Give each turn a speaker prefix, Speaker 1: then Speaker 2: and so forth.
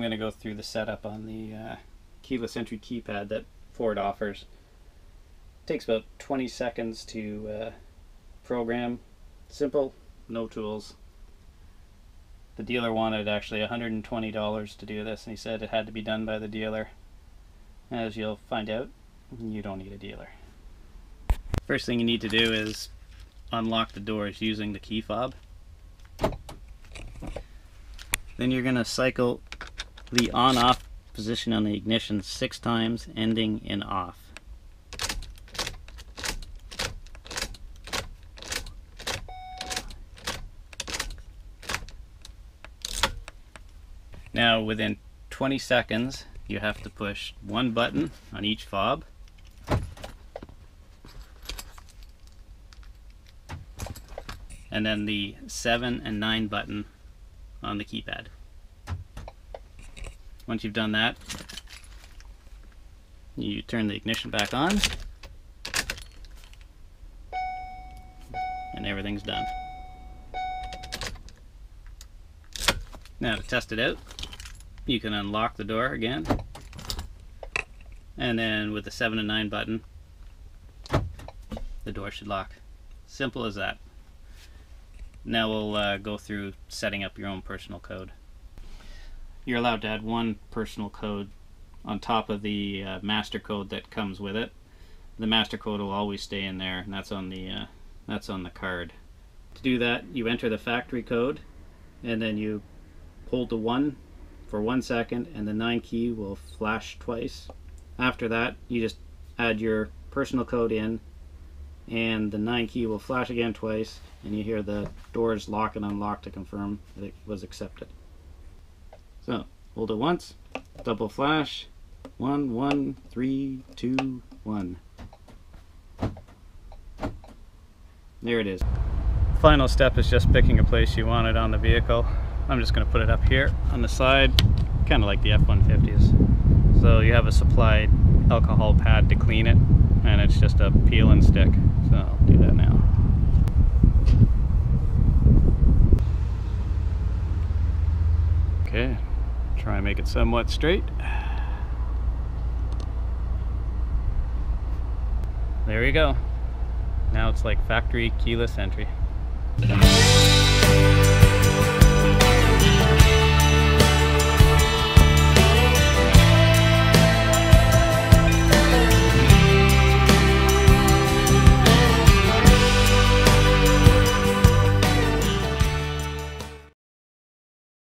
Speaker 1: going to go through the setup on the keyless entry keypad that Ford offers. It takes about 20 seconds to program. Simple, no tools. The dealer wanted actually $120 to do this, and he said it had to be done by the dealer. As you'll find out, you don't need a dealer. First thing you need to do is unlock the doors using the key fob. Then you're going to cycle the on-off position on the ignition 6 times, ending in off. Now within 20 seconds you have to push one button on each fob, and then the 7 and 9 button on the keypad. Once you've done that, you turn the ignition back on and everything's done. Now to test it out, you can unlock the door again, and then with the 7 and 9 button, the door should lock. Simple as that. Now we'll go through setting up your own personal code. You're allowed to add one personal code on top of the master code that comes with it. The master code will always stay in there, and that's on the card. To do that, you enter the factory code, and then you hold the 1 for 1 second, and the 9 key will flash twice. After that, you just add your personal code in, and the 9 key will flash again twice, and you hear the doors lock and unlock to confirm that it was accepted. So hold it once, double flash, 1 1 3 2 1. There it is. Final step is just picking a place you want it on the vehicle. I'm just going to put it up here on the side, kind of like the F-150s. So you have a supplied alcohol pad to clean it, and it's just a peel and stick. So I'll do that now. Okay, try and make it somewhat straight. There you go. Now it's like factory keyless entry.